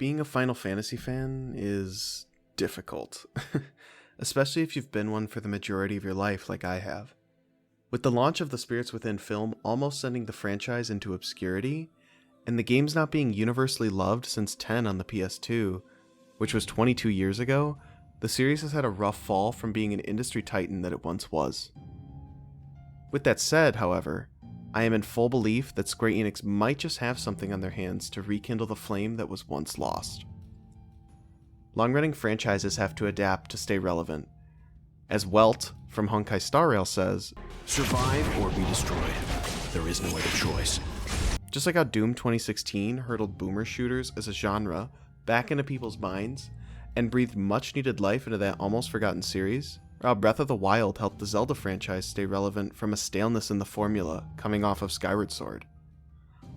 Being a Final Fantasy fan is difficult, especially if you've been one for the majority of your life like I have. With the launch of the Spirits Within film almost sending the franchise into obscurity, and the games not being universally loved since 10 on the PS2, which was 22 years ago, the series has had a rough fall from being an industry titan that it once was. With that said, however, I am in full belief that Square Enix might just have something on their hands to rekindle the flame that was once lost. Long-running franchises have to adapt to stay relevant. As Welt from Honkai Star Rail says, "Survive or be destroyed. There is no other choice." Just like how Doom 2016 hurtled boomer shooters as a genre back into people's minds and breathed much-needed life into that almost forgotten series, or how Breath of the Wild helped the Zelda franchise stay relevant from a staleness in the formula coming off of Skyward Sword.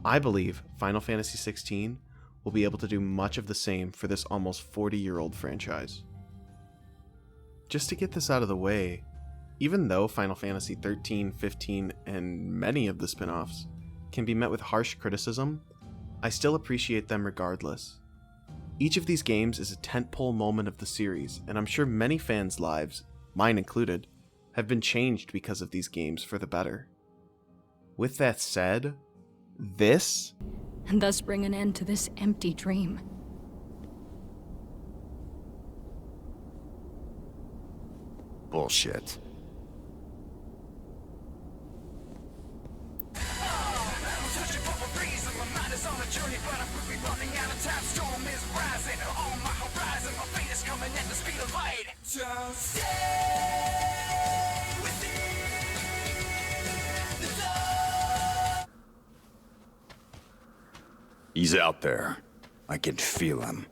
I believe Final Fantasy XVI will be able to do much of the same for this almost 40-year-old franchise. Just to get this out of the way, even though Final Fantasy XIII, XV, and many of the spin-offs can be met with harsh criticism, I still appreciate them regardless. Each of these games is a tentpole moment of the series, and I'm sure many fans' lives, mine included, have been changed because of these games for the better. With that said, this, and thus bring an end to this empty dream. Bullshit. He's out there. I can feel him.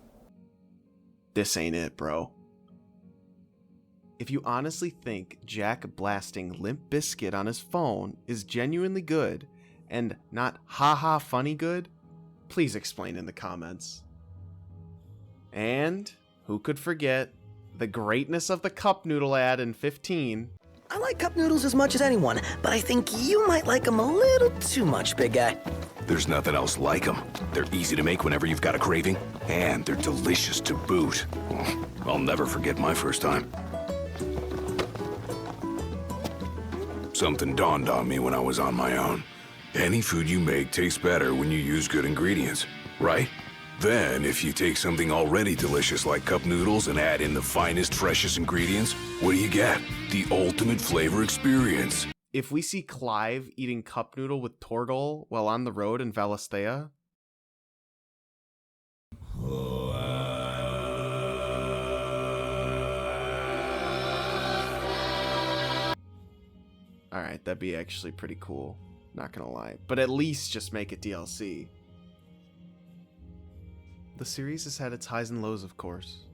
this ain't it, bro. If you honestly think Jack blasting Limp Bizkit on his phone is genuinely good and not haha funny good, please explain in the comments. And who could forget the greatness of the cup noodle ad in 15. I like cup noodles as much as anyone, but I think you might like them a little too much, big guy. There's nothing else like them. They're easy to make whenever you've got a craving, and they're delicious to boot. I'll never forget my first time. Something dawned on me when I was on my own. Any food you make tastes better when you use good ingredients, right? Then, if you take something already delicious like cup noodles and add in the finest, freshest ingredients, what do you get? The ultimate flavor experience. If we see Clive eating cup noodle with Torgal while on the road in Valisthea, alright, that'd be actually pretty cool. Not gonna lie. But at least just make it DLC. The series has had its highs and lows, of course.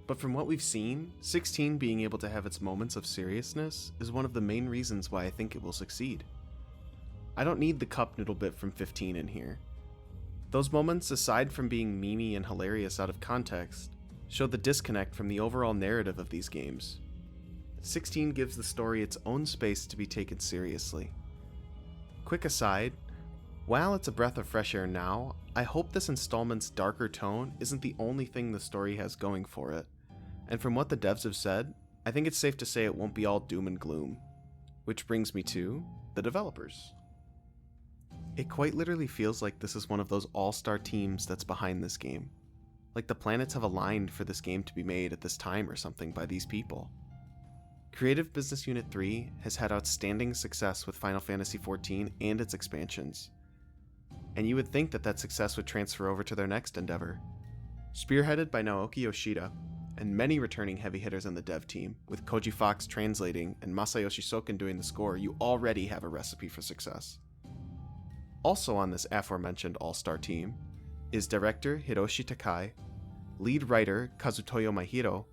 But from what we've seen, 16 being able to have its moments of seriousness is one of the main reasons why I think it will succeed. I don't need the cup noodle bit from 15 in here. Those moments, aside from being memey and hilarious out of context, show the disconnect from the overall narrative of these games. 16 gives the story its own space to be taken seriously. Quick aside, while it's a breath of fresh air now, I hope this installment's darker tone isn't the only thing the story has going for it, and from what the devs have said, I think it's safe to say it won't be all doom and gloom. Which brings me to the developers. It quite literally feels like this is one of those all-star teams that's behind this game. Like the planets have aligned for this game to be made at this time or something by these people. Creative Business Unit 3 has had outstanding success with Final Fantasy XIV and its expansions, and you would think that that success would transfer over to their next endeavor. Spearheaded by Naoki Yoshida, and many returning heavy hitters on the dev team, with Koji Fox translating and Masayoshi Soken doing the score, you already have a recipe for success. Also on this aforementioned all-star team is director Hiroshi Takai, lead writer Kazutoyo Mahiro,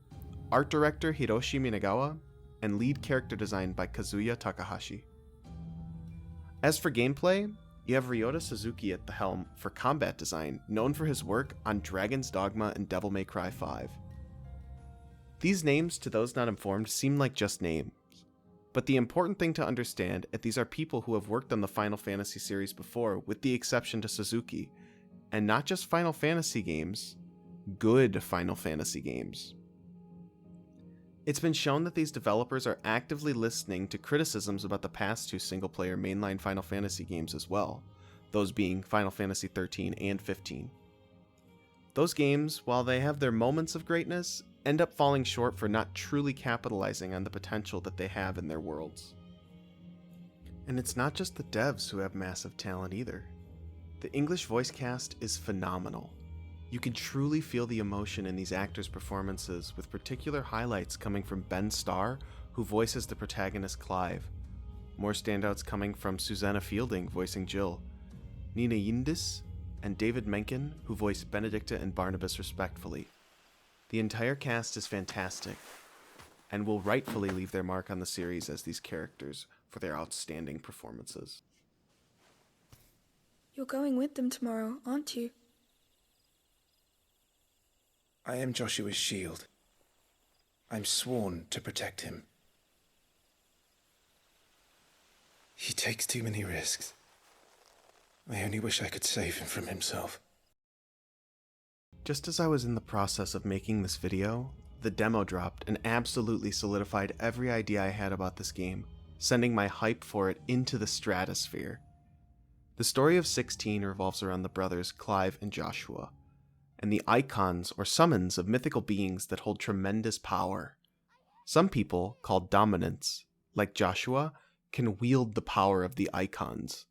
art director Hiroshi Minagawa, and lead character design by Kazuya Takahashi. As for gameplay, you have Ryota Suzuki at the helm for combat design, known for his work on Dragon's Dogma and Devil May Cry 5. These names, to those not informed, seem like just names, but the important thing to understand is these are people who have worked on the Final Fantasy series before, with the exception to Suzuki, and not just Final Fantasy games, good Final Fantasy games. It's been shown that these developers are actively listening to criticisms about the past two single-player mainline Final Fantasy games as well, those being Final Fantasy XIII and XV. Those games, while they have their moments of greatness, end up falling short for not truly capitalizing on the potential that they have in their worlds. And it's not just the devs who have massive talent either. The English voice cast is phenomenal. You can truly feel the emotion in these actors' performances, with particular highlights coming from Ben Starr, who voices the protagonist Clive. More standouts coming from Susanna Fielding voicing Jill, Nina Yildiz, and David Menken, who voiced Benedicta and Barnabas respectively. The entire cast is fantastic, and will rightfully leave their mark on the series as these characters for their outstanding performances. You're going with them tomorrow, aren't you? I am Joshua's shield. I'm sworn to protect him. He takes too many risks. I only wish I could save him from himself. Just as I was in the process of making this video, the demo dropped and absolutely solidified every idea I had about this game, sending my hype for it into the stratosphere. The story of 16 revolves around the brothers Clive and Joshua, and the icons or summons of mythical beings that hold tremendous power. Some people, called dominants, like Joshua, can wield the power of the icons.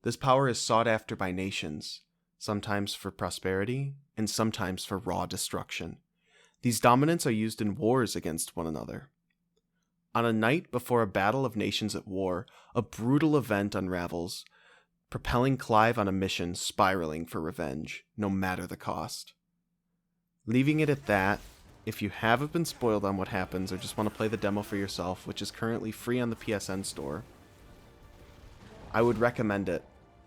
This power is sought after by nations, sometimes for prosperity, and sometimes for raw destruction. These dominants are used in wars against one another. On a night before a battle of nations at war, a brutal event unravels, propelling Clive on a mission spiraling for revenge, no matter the cost. Leaving it at that, if you haven't been spoiled on what happens or just want to play the demo for yourself, which is currently free on the PSN store, I would recommend it,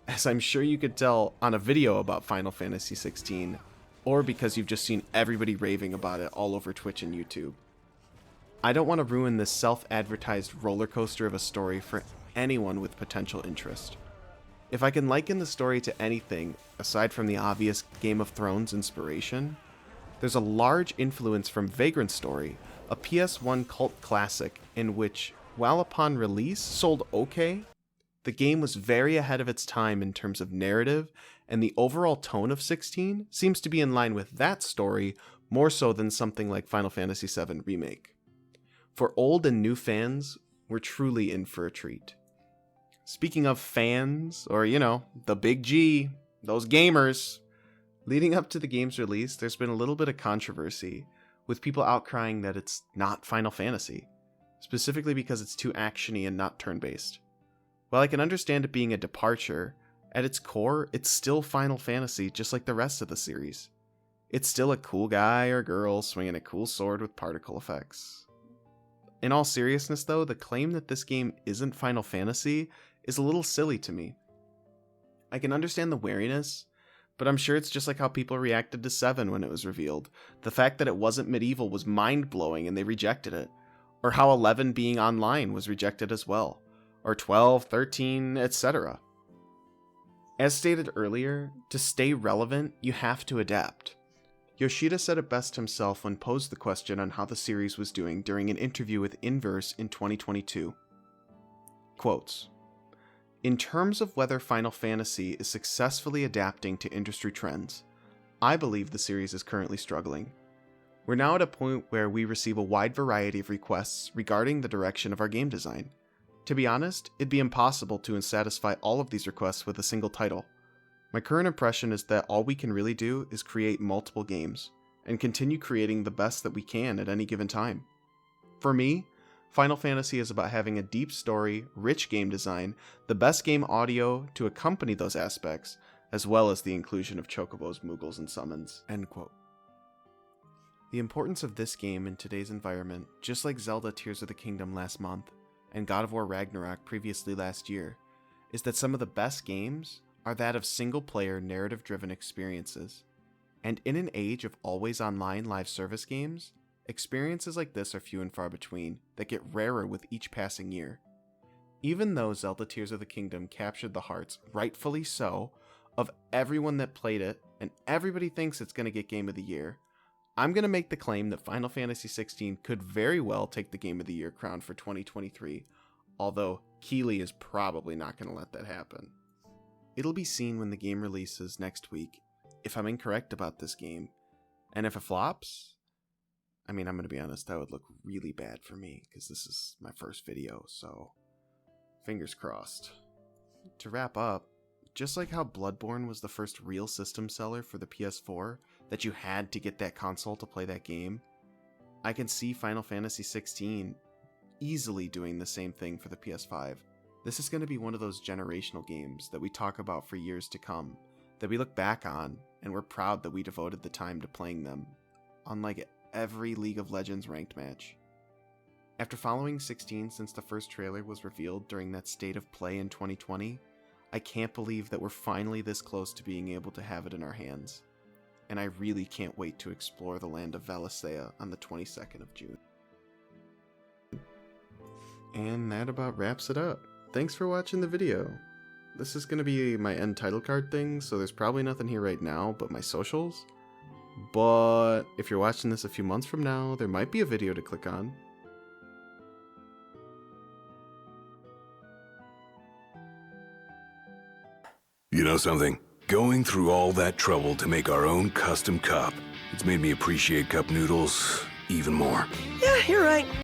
as I'm sure you could tell on a video about Final Fantasy XVI, or because you've just seen everybody raving about it all over Twitch and YouTube. I don't want to ruin this self-advertised roller coaster of a story for anyone with potential interest. If I can liken the story to anything, aside from the obvious Game of Thrones inspiration, there's a large influence from Vagrant Story, a PS1 cult classic in which, while upon release sold okay, the game was very ahead of its time in terms of narrative, and the overall tone of 16 seems to be in line with that story more so than something like Final Fantasy VII Remake. For old and new fans, we're truly in for a treat. Speaking of fans, or the big G, those gamers, leading up to the game's release, there's been a little bit of controversy, with people outcrying that it's not Final Fantasy, specifically because it's too actiony and not turn-based. While I can understand it being a departure, at its core, it's still Final Fantasy just like the rest of the series. It's still a cool guy or girl swinging a cool sword with particle effects. In all seriousness though, the claim that this game isn't Final Fantasy is a little silly to me. I can understand the wariness, but I'm sure it's just like how people reacted to 7 when it was revealed. The fact that it wasn't medieval was mind-blowing and they rejected it. Or how 11 being online was rejected as well. Or 12, 13, etc. As stated earlier, to stay relevant, you have to adapt. Yoshida said it best himself when posed the question on how the series was doing during an interview with Inverse in 2022. Quotes, "In terms of whether Final Fantasy is successfully adapting to industry trends, I believe the series is currently struggling. We're now at a point where we receive a wide variety of requests regarding the direction of our game design. To be honest, it'd be impossible to satisfy all of these requests with a single title. My current impression is that all we can really do is create multiple games, and continue creating the best that we can at any given time. For me, Final Fantasy is about having a deep story, rich game design, the best game audio to accompany those aspects, as well as the inclusion of chocobos, moogles, and summons." End quote. The importance of this game in today's environment, just like Zelda Tears of the Kingdom last month, and God of War Ragnarok previously last year, is that some of the best games are that of single-player narrative-driven experiences. And in an age of always online live service games, experiences like this are few and far between that get rarer with each passing year. Even though Zelda Tears of the Kingdom captured the hearts, rightfully so, of everyone that played it, and everybody thinks it's going to get Game of the Year, I'm going to make the claim that Final Fantasy XVI could very well take the Game of the Year crown for 2023, although Keighley is probably not going to let that happen. It'll be seen when the game releases next week if I'm incorrect about this game, and if it flops, I mean, I'm going to be honest, that would look really bad for me, because this is my first video, so fingers crossed. To wrap up, just like how Bloodborne was the first real system seller for the PS4, that you had to get that console to play that game, I can see Final Fantasy XVI easily doing the same thing for the PS5. This is going to be one of those generational games that we talk about for years to come, that we look back on, and we're proud that we devoted the time to playing them, unlike every League of Legends ranked match. After following 16 since the first trailer was revealed during that State of Play in 2020, I can't believe that we're finally this close to being able to have it in our hands. And I really can't wait to explore the land of Valisthea on the 22nd of June. And that about wraps it up. Thanks for watching the video. This is going to be my end title card thing, so there's probably nothing here right now but my socials. But if you're watching this a few months from now, there might be a video to click on. You know something? Going through all that trouble to make our own custom cup, it's made me appreciate cup noodles even more. Yeah, you're right.